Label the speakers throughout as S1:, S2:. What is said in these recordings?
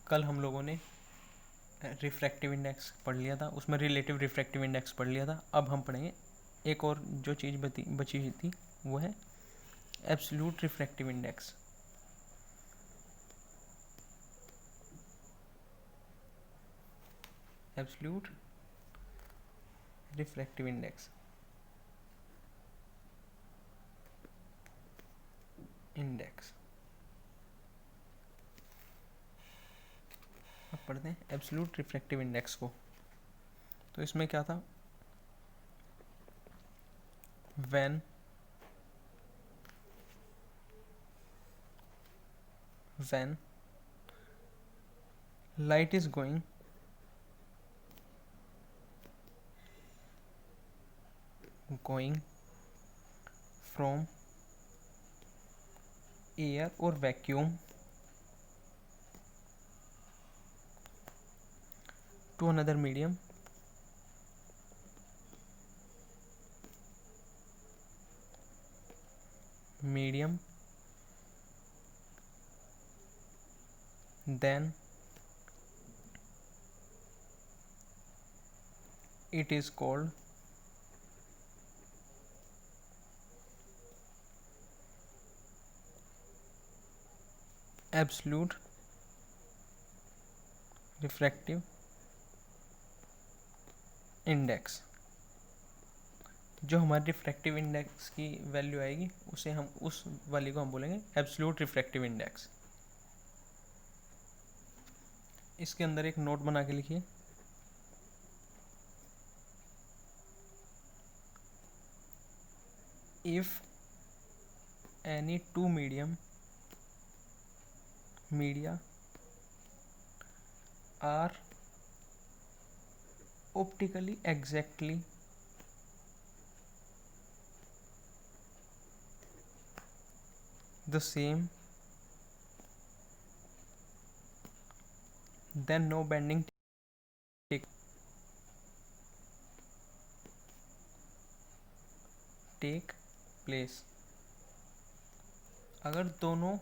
S1: कल हम लोगों ने रिफ्रैक्टिव इंडेक्स पढ़ लिया था, उसमें रिलेटिव रिफ्रैक्टिव इंडेक्स पढ़ लिया था। अब हम पढ़ेंगे एक और जो चीज़ बची हुई थी, वो है absolute refractive index. Absolute refractive index अब पढ़ते हैं एब्सोल्यूट रिफ्रैक्टिव इंडेक्स को। तो इसमें क्या था, when light is going from air or vacuum to another medium, then it is called absolute refractive index. जो हमारी रिफ्रैक्टिव इंडेक्स की वैल्यू आएगी उसे हम उस वाली को हम बोलेंगे एब्सोल्यूट रिफ्रैक्टिव इंडेक्स। इसके अंदर एक नोट बना के लिखिए, if any two media are optically exactly the same, then no bending take place। अगर दोनों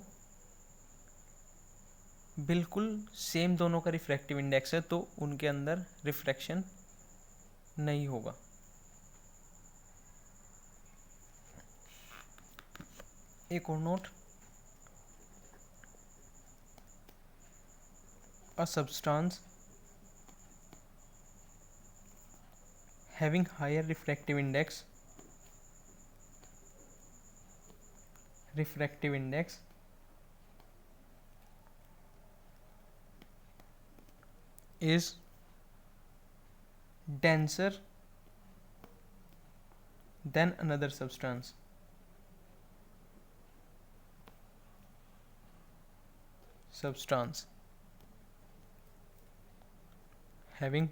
S1: बिल्कुल सेम दोनों का रिफ्रैक्टिव इंडेक्स है तो उनके अंदर रिफ्रैक्शन नहीं होगा। एक और note, a substance having higher refractive index is denser than another substance having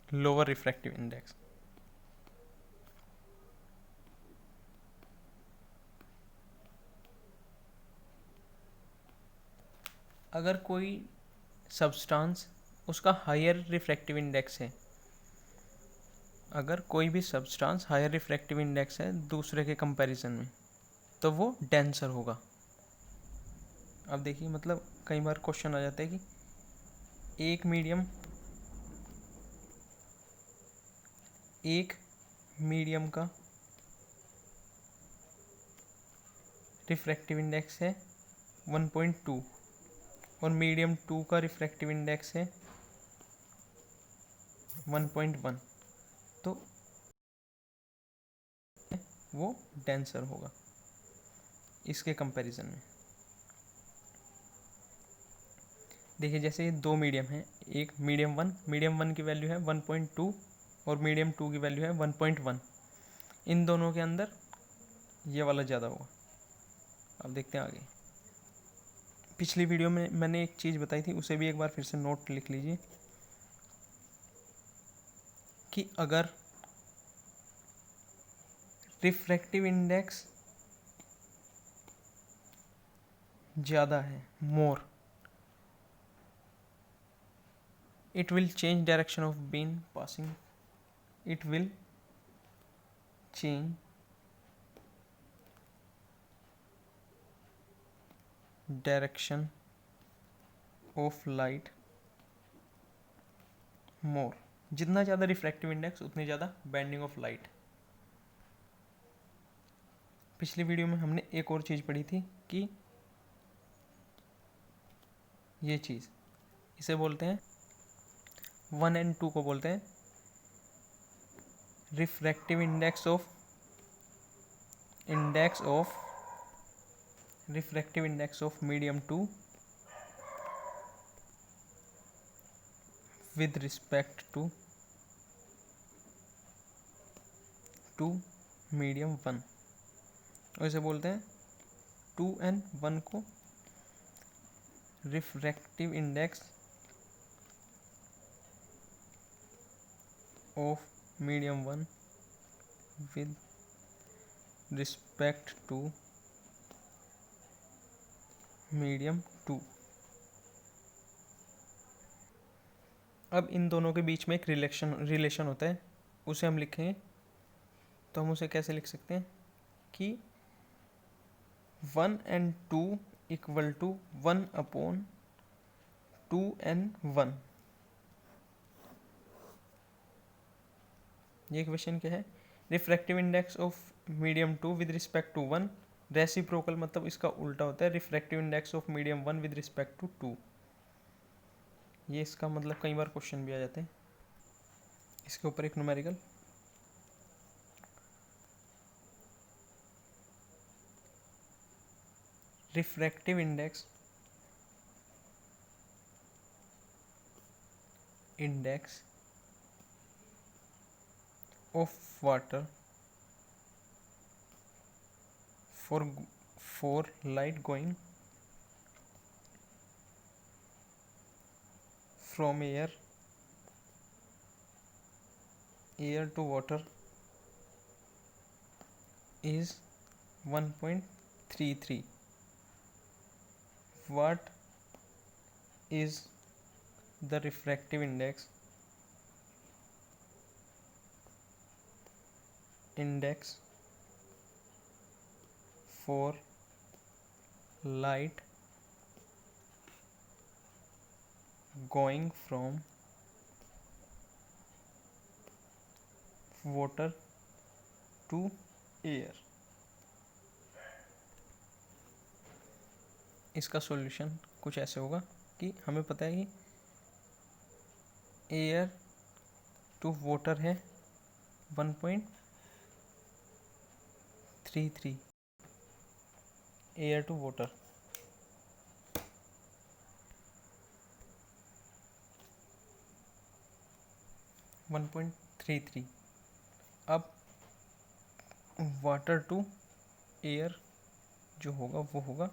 S1: lower refractive index। अगर कोई सब्सटेंस उसका हायर रिफ्रैक्टिव इंडेक्स है, अगर कोई भी सब्सटेंस हायर रिफ्रैक्टिव इंडेक्स है दूसरे के कंपैरिजन में, तो वो डेंसर होगा। अब देखिए, मतलब कई बार क्वेश्चन आ जाता है कि एक मीडियम का रिफ्रैक्टिव इंडेक्स है 1.2 और मीडियम 2 का रिफ्रैक्टिव इंडेक्स है 1.1, तो वो डेंसर होगा इसके कंपैरिजन में। देखिए, जैसे ये दो मीडियम हैं, एक मीडियम वन की वैल्यू है 1.2 और मीडियम 2 की वैल्यू है 1.1। इन दोनों के अंदर ये वाला ज़्यादा होगा। अब देखते हैं आगे। पिछली वीडियो में मैंने एक चीज़ बताई थी, उसे भी एक बार फिर से नोट लिख लीजिए कि अगर रिफ्रैक्टिव इंडेक्स ज़्यादा है, मोर, it will change direction of beam passing, it will change direction of light मोर, जितना ज़्यादा रिफ्रैक्टिव इंडेक्स उतनी ज़्यादा बेंडिंग ऑफ लाइट। पिछली वीडियो में हमने एक और चीज़ पढ़ी थी कि ये चीज़, इसे बोलते हैं 1 and 2 को बोलते हैं refractive index of medium 2 with respect to medium 1। और इसे बोलते हैं 2 and 1 को refractive index of medium 1 with respect to medium 2। अब इन दोनों के बीच में एक रिलेशन होता है, उसे हम लिखेंगे। तो हम उसे कैसे लिख सकते हैं कि 1 and 2 इक्वल टू 1/2 and 1। ये क्वेश्चन क्या है? Refractive index of medium 2 with respect to 1, reciprocal मतलब इसका उल्टा होता है refractive index of medium 1 with respect to 2। ये इसका मतलब कई बार क्वेश्चन भी आ जाते हैं। इसके ऊपर एक numerical, refractive index of water for light going from air to water is 1.33. What is the refractive index for light going from water to air? इसका सॉल्यूशन कुछ ऐसे होगा कि हमें पता है कि एयर टू वाटर है 1.33, एयर टू वाटर 1.33। अब वाटर टू एयर जो होगा वो होगा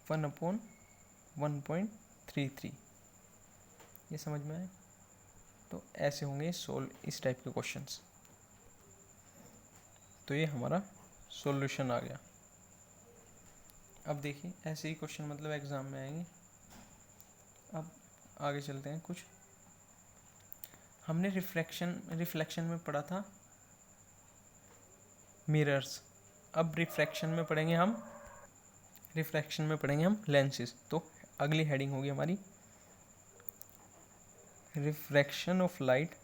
S1: 1/1.33। ये समझ में आए? तो ऐसे होंगे इस टाइप के क्वेश्चंस। तो ये हमारा सॉल्यूशन आ गया। अब देखिए ऐसे ही क्वेश्चन मतलब एग्ज़ाम में आएंगे। अब आगे चलते हैं। कुछ हमने रिफ्लेक्शन में पढ़ा था मिरर्स। अब रिफ्रैक्शन में पढ़ेंगे हम लेंसेज। तो अगली हेडिंग होगी हमारी refraction of light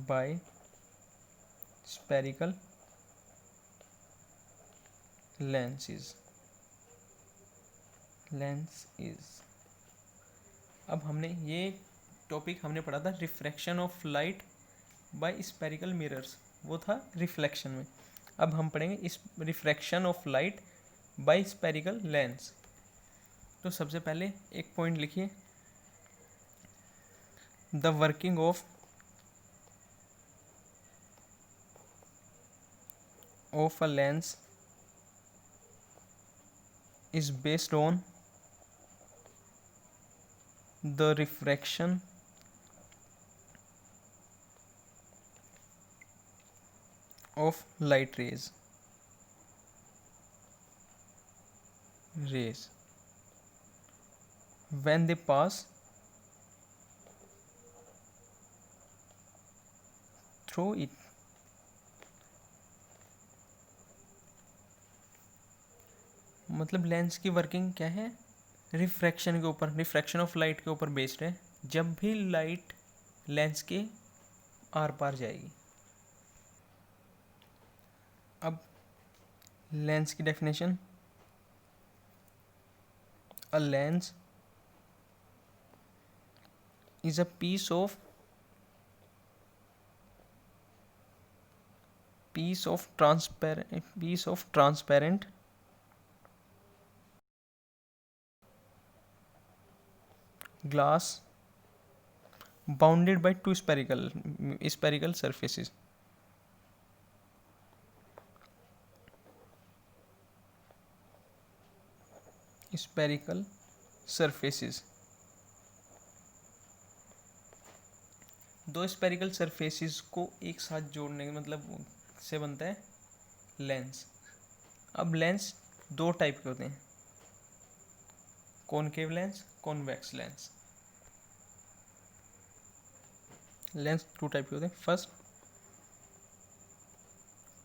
S1: by spherical lenses. अब हमने ये टॉपिक हमने पढ़ा था refraction of light by spherical mirrors, वो था रिफ्लेक्शन में। अब हम पढ़ेंगे इस refraction of light by spherical lens. तो सबसे पहले एक पॉइंट लिखिए, the working of a lens is based on the refraction of light rays when they pass through it। मतलब लेंस की वर्किंग क्या है? रिफ्रैक्शन के ऊपर, रिफ्रैक्शन ऑफ लाइट के ऊपर बेस्ड है। जब भी लाइट लेंस के आर पार जाएगी। अब लेंस की definition, a lens is a piece of transparent glass bounded by two spherical surfaces. Spherical surfaces, दो स्पेरिकल सरफेसेस को एक साथ जोड़ने का मतलब से बनता है लेंस। अब लेंस दो टाइप के होते हैं, concave lens, convex lens. Lens two type के होते हैं, first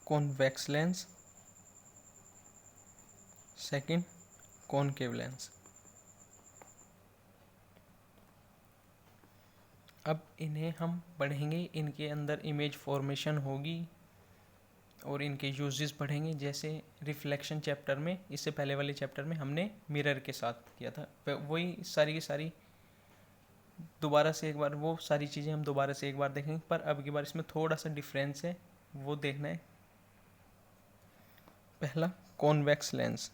S1: convex lens, second concave lens. अब इन्हें हम पढ़ेंगे, इनके अंदर इमेज फॉर्मेशन होगी और इनके यूजेस पढ़ेंगे। जैसे रिफ्लेक्शन चैप्टर में, इससे पहले वाले चैप्टर में हमने मिरर के साथ किया था, वही सारी की सारी दोबारा से एक बार वो सारी चीज़ें हम दोबारा से एक बार देखेंगे। पर अब की बार इसमें थोड़ा सा डिफरेंस है, वो देखना है। पहला convex lens.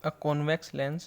S1: A convex lens